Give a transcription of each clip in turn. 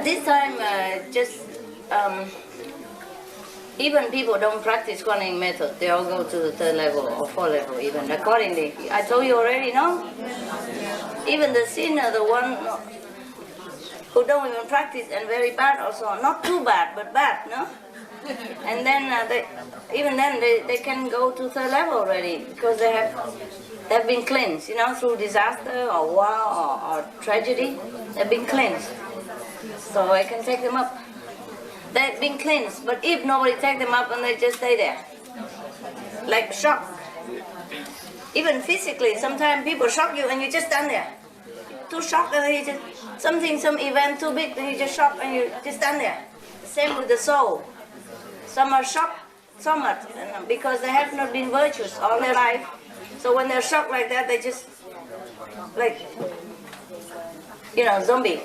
At this time, even people don't practice Kuan method. They all go to the 3rd level or 4th level even, accordingly. I told you already, no? Even the sinner, the one who don't even practice and very bad also, not too bad, but bad, no? And then they can go to 3rd level already because they've been cleansed, through disaster or war or tragedy. They've been cleansed. So I can take them up. They've been cleansed, but if nobody take them up and they just stay there, like shock. Even physically, sometimes people shock you and you just stand there. Too shocked and you just, some event too big and you just shock and you just stand there. Same with the soul. Some are shocked so much because they have not been virtuous all their life. So when they're shocked like that, they just, zombie.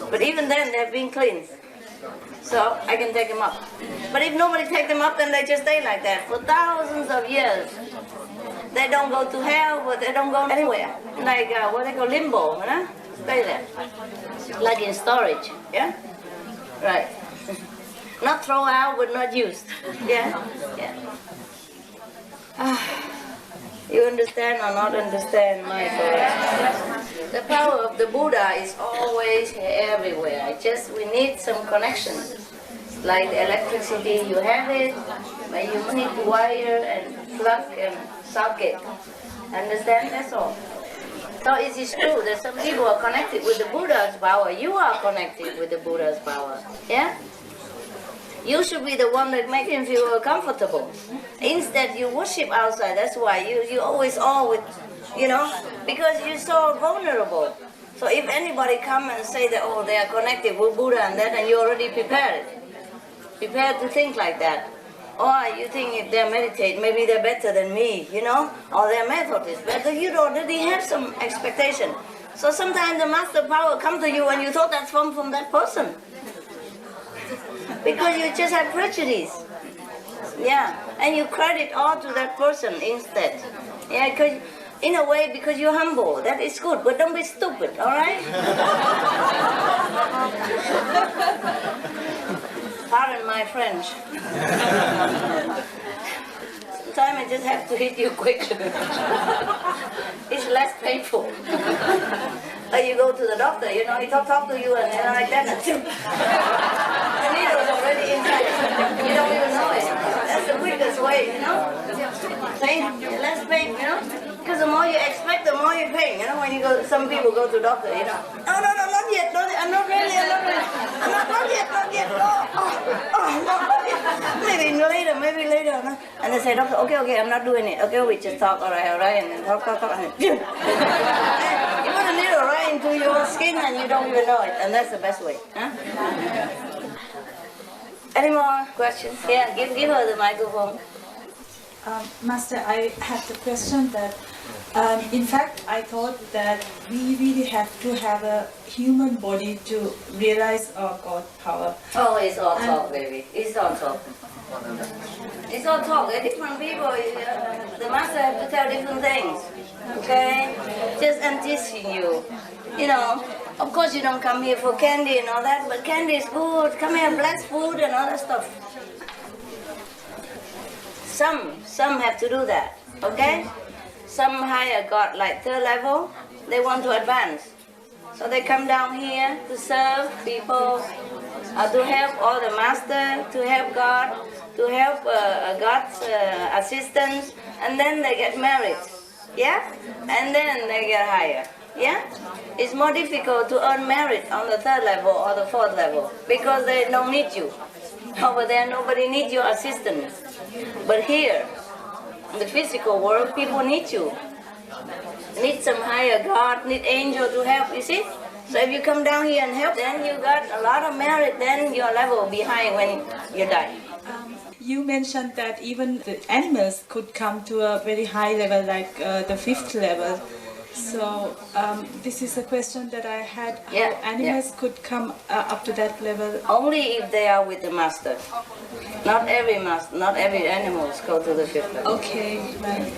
But even then, they've been cleansed. So I can take them up. But if nobody take them up, then they just stay like that for thousands of years. They don't go to hell, but they don't go anywhere. Like what they call limbo, Stay there. Like in storage, yeah? Right. Not throw out, but not used. Yeah? Yeah. You understand or not understand my thoughts? The power of the Buddha is always everywhere. We need some connection. Like the electricity, you have it, but you need wire and plug and socket. Understand? That's all. So it is true that some people are connected with the Buddha's power. You are connected with the Buddha's power. Yeah? You should be the one that makes him feel comfortable. Instead, you worship outside. That's why you always because you're so vulnerable. So if anybody come and say that, they are connected with Buddha and that, and you already prepared to think like that. Or you think if they meditate, maybe they're better than me, or their method is better. You already have some expectation. So sometimes the master power come to you and you thought that's from that person. Because you just have prejudice. Yeah, and you credit all to that person instead. Yeah, because in a way, because you're humble, that is good, but don't be stupid, all right? Pardon my French. Sometimes I just have to hit you quick. It's less painful. Like you go to the doctor, he talk to you and like that. The needle's already inside. You don't even know it. That's the quickest way, Pain, less pain, Because the more you expect, the more you pain. When some people go to doctor, No, not yet. I'm not ready. Not yet. Not yet. Maybe later. And they say, doctor, okay, I'm not doing it. Okay, we just talk, all right, and then talk. And you put a needle right into your skin and you don't even know it. And that's the best way. Any more questions? Yeah, give her the microphone. Master, I have the question that, in fact, I thought that we really have to have a human body to realize our God power. Oh, it's all talk, baby. It's all talk. It's all talk. Different people, the master have to tell different things. Okay? Just I'm teaching you. Of course you don't come here for candy and all that, but candy is good. Come here, bless food and all that stuff. Some have to do that, okay? Some higher God, like 3rd level, they want to advance. So they come down here to serve people, to help all the master, to help God, to help God's assistants, and then they get married, yeah? And then they get higher, yeah? It's more difficult to earn merit on the 3rd level or the 4th level because they don't need you. Over there, nobody needs your assistance. But here, in the physical world, people need you. Need some higher God, need angel to help, you see? So if you come down here and help, then you got a lot of merit, then your level will be high when you die. You mentioned that even the animals could come to a very high level, like the 5th level. So this is a question that I had, how animals could come up to that level? Only if they are with the master. Not every animals go to the 5th level. Okay, right.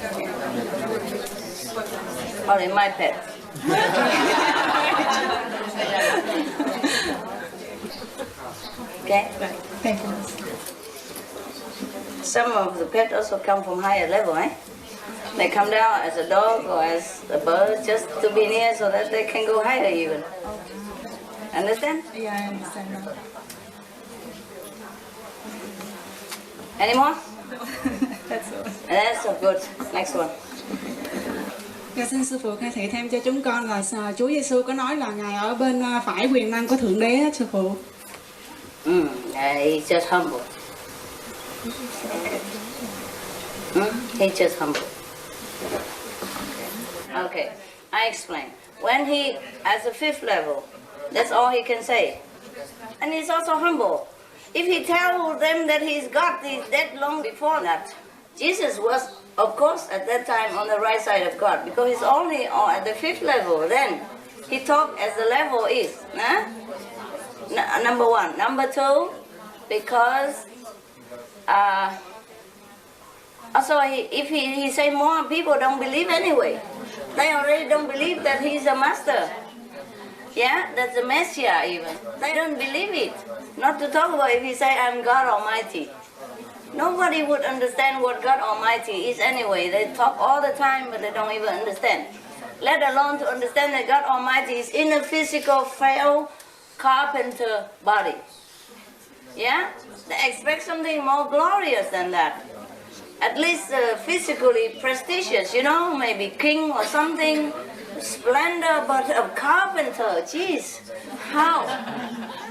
Only my pet. Okay? Right. Thank you. Some of the pets also come from higher level, eh? They come down as a dog or as a bird just to be near so that they can go higher even. Understand? Yeah, I understand now. Any more? That's all. That's so good. Next one. Dạ, xin sư phụ khai thị thêm cho chúng con là Chúa Giêsu có nói là ngài ở bên phải quyền năng của thượng đế á, sư phụ. He's just humble. He's just humble. Okay, I explain. When he, as a fifth level, that's all he can say. And he's also humble. If he tells them that he's God, he's dead long before that. Jesus was, of course, at that time on the right side of God, because he's only at the fifth level. Then he talked as the level is. Number one. Number two, because also if he say more, people don't believe anyway. They already don't believe that he's a master. Yeah, that's the Messiah even. They don't believe it. Not to talk about if he say, I'm God Almighty. Nobody would understand what God Almighty is anyway. They talk all the time, but they don't even understand. Let alone to understand that God Almighty is in a physical, frail carpenter body. Yeah? They expect something more glorious than that. At least physically prestigious, you know, maybe king or something. Splendor, but a carpenter, jeez, how?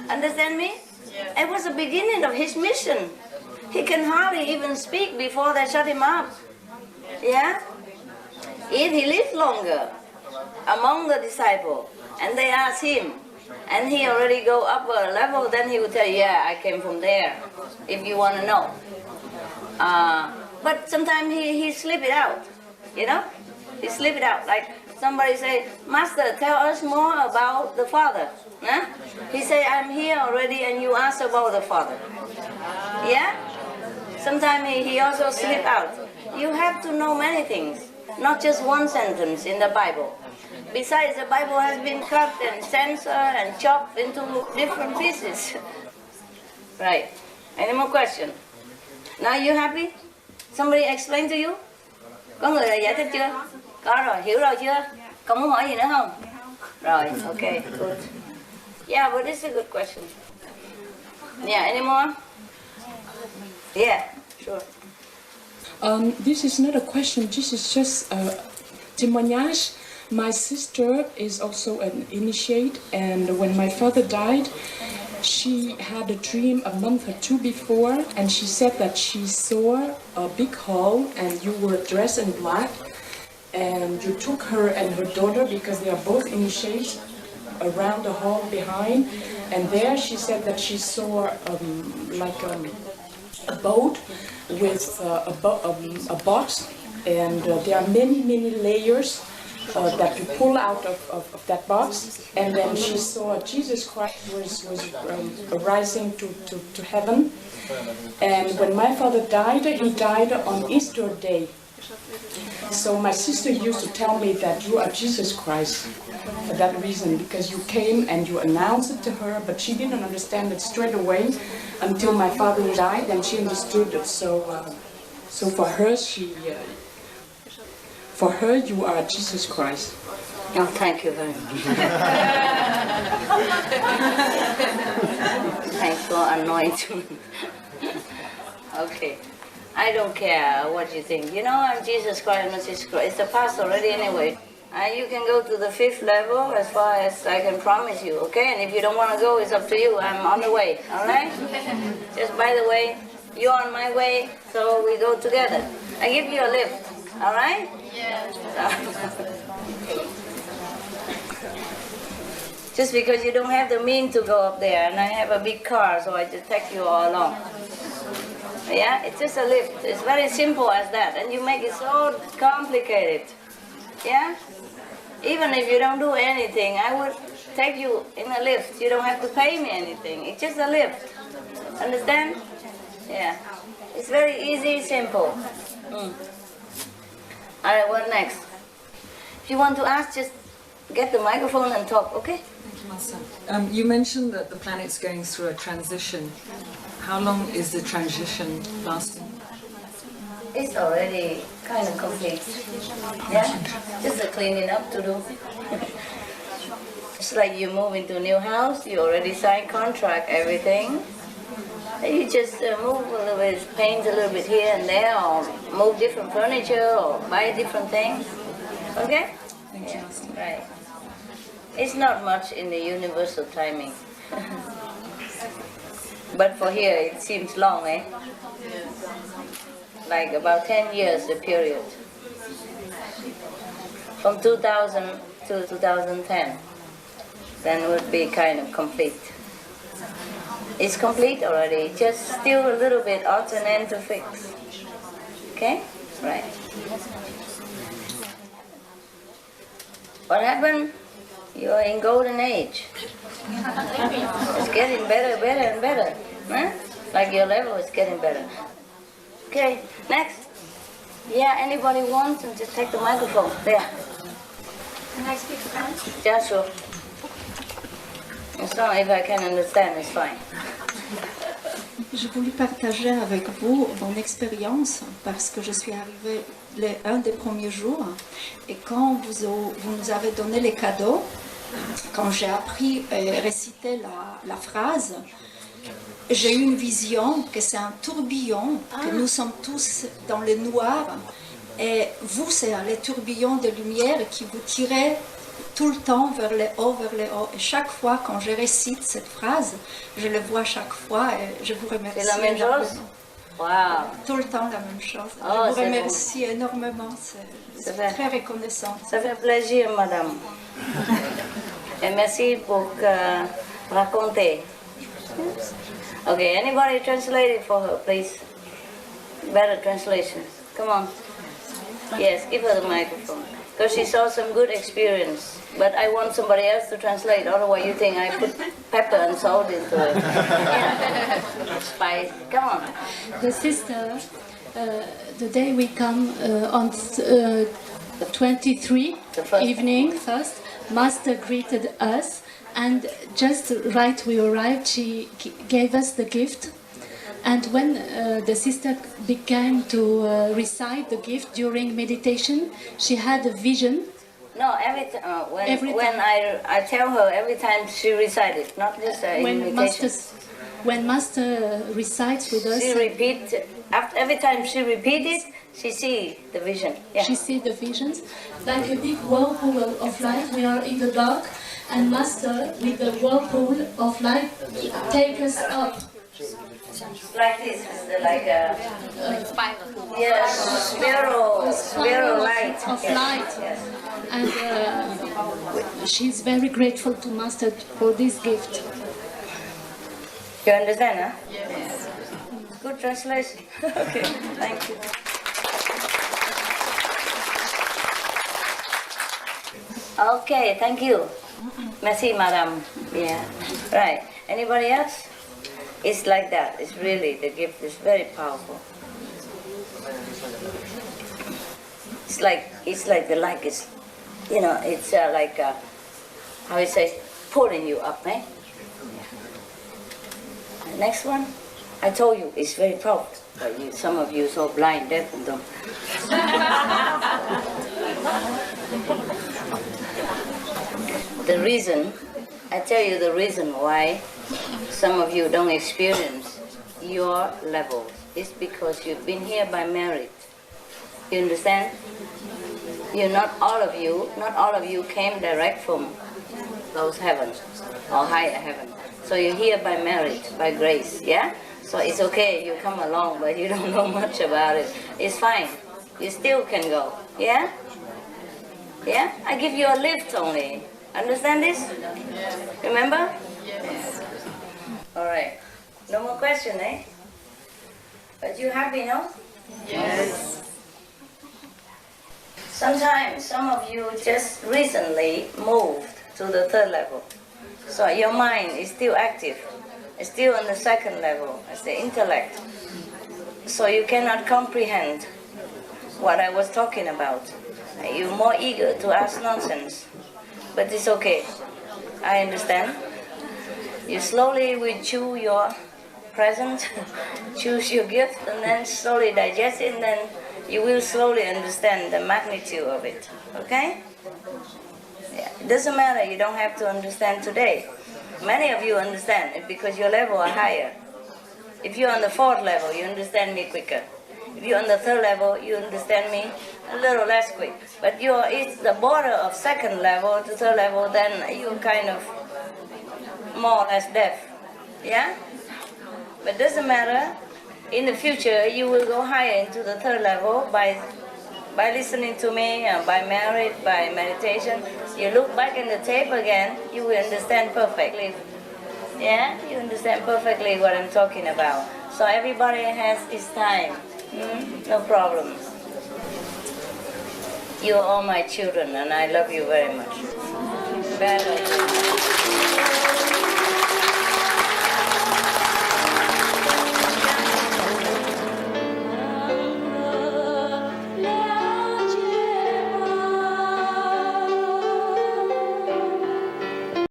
Understand me? It was the beginning of his mission. He can hardly even speak before they shut him up. Yeah? If he lived longer among the disciples, and they asked him, and he already go up a level, then he would tell you, yeah, I came from there, if you want to know. But sometimes he slip it out, you know? He slip it out, like somebody say, Master, tell us more about the Father. Huh? He say, I'm here already and you ask about the Father. Yeah? Sometimes he also slip out. You have to know many things, not just one sentence in the Bible. Besides, the Bible has been cut and censored and chopped into different pieces. Right. Any more question? Now you happy? Somebody explain to you? Có người giải thích chưa? Có rồi, hiểu rồi chưa? Còn muốn hỏi gì nữa không? Rồi, okay, good. Yeah, but this is a good question. Yeah, any more? Yeah, sure. This is not a question, this is just a témoignage. My sister is also an initiate, and when my father died, she had a dream a month or two before, and she said that she saw a big hall and you were dressed in black, and you took her and her daughter, because they are both initiates, around the hall behind, and there she said that she saw a boat with a box, and there are many layers that you pull out of that box, and then she saw Jesus Christ was rising to heaven. And when my father died, he died on Easter Day. So my sister used to tell me that you are Jesus Christ for that reason, because you came and you announced it to her, but she didn't understand it straight away until my father died, and she understood it. So for her, for her, you are Jesus Christ. Oh, thank you very much. Thanks for anointing. Okay. I don't care what you think. You know, I'm Jesus Christ, I'm not Jesus Christ. It's the past already anyway. You can go to the fifth level as far as I can promise you, okay? And if you don't want to go, it's up to you. I'm on the way, all right? Just by the way, you're on my way, so we go together. I give you a lift, all right? Yeah. Just because you don't have the means to go up there, and I have a big car, so I just take you all along. Yeah, it's just a lift. It's very simple as that, and you make it so complicated. Yeah? Even if you don't do anything, I would take you in a lift. You don't have to pay me anything. It's just a lift. Understand? Yeah. It's very easy, simple. Alright, what next? If you want to ask, just get the microphone and talk, okay? Thank you, Master. You mentioned that the planet's going through a transition. How long is the transition lasting? It's already kind of complete. Yeah? Just a cleaning up to do. It's like you move into a new house, you already signed contract, everything. You just move a little bit, paint a little bit here and there, or move different furniture, or buy different things. Okay? Thank you. Right. It's not much in the universal timing. But for here, it seems long, eh? Like about 10 years, the period. From 2000 to 2010. Then would be kind of complete. It's complete already, just still a little bit odds and ends to fix. Okay? Right. What happened? You're in golden age. It's getting better, better and better. Huh? Like your level is getting better. Okay, next. Yeah, anybody wants to just take the microphone. There. Can I speak French? Yeah, sure. As long as I can understand, it's fine. Je voulais partager avec vous mon expérience parce que je suis arrivée un des premiers jours et quand vous nous avez donné les cadeaux, quand j'ai appris et récité la phrase, j'ai eu une vision que c'est un tourbillon, que nous sommes tous dans le noir et vous c'est les tourbillons de lumière qui vous tirez tout le temps vers le haut, vers le haut. Et chaque fois quand je récite cette phrase, je le vois chaque fois et je vous remercie. C'est la même chose? Wow. Tout le temps la même chose. Oh, je vous remercie énormément. C'est très reconnaissant. Ça fait plaisir, madame. Et merci pour raconter. Okay, anybody translate it for her, please? Better translation. Come on. Yes, give her the microphone. Because she saw some good experience. But I want somebody else to translate, otherwise you think I put pepper and salt into it. Spice. Come on. The sister, the day we come on 23 evening first, Master greeted us, and just right we arrived, she gave us the gift. And when the sister began to recite the gift during meditation, she had a vision. No, when I tell her, every time she recited, not just invitation. When Master recites with us, she repeats. Every time she repeats it, she sees the vision. Yeah. She sees the visions. Like a big whirlpool of light, we are in the dark, and Master, with the whirlpool of light, take us up. Like this, like a spiral light. Of yes. light. Yes. And she's very grateful to Master for this gift. You understand, huh? Yes. Good translation. Okay, thank you. Okay, thank you. Merci, madame. Yeah. Right. Anybody else? It's like that. It's really, the gift is very powerful. It's like the light is, it's like, how you say, pulling you up, eh? Yeah. Next one. I told you, it's very powerful. But some of you are so blind, deaf and dumb. The reason, I tell you the reason why some of you don't experience your levels is because you've been here by merit. You understand? Not all of you came direct from those heavens or higher heaven. So you're here by merit, by grace, yeah? So it's okay, you come along, but you don't know much about it. It's fine. You still can go, yeah? Yeah? I give you a lift only. Understand this? Remember? Yes. All right. No more question, eh? But you happy, no? Yes. Sometimes some of you just recently moved to the third level. So your mind is still active. It's still on the second level, as the intellect. So you cannot comprehend what I was talking about. You're more eager to ask nonsense. but it's okay. I understand. You slowly will chew your present, choose your gift, and then slowly digest it, and then you will slowly understand the magnitude of it. Okay? Yeah. It doesn't matter, you don't have to understand today. Many of you understand it because your level are higher. If you're on the 4th level, you understand me quicker. If you're on the 3rd level, you understand me a little less quick. But it's the border of 2nd level to 3rd level, then you're kind of more or less deaf. Yeah? But doesn't matter. In the future, you will go higher into the 3rd level by listening to me, by merit, by meditation. You look back in the tape again, you will understand perfectly. Yeah? You understand perfectly what I'm talking about. So everybody has his time. No problem. You're all my children and I love you very much. Better.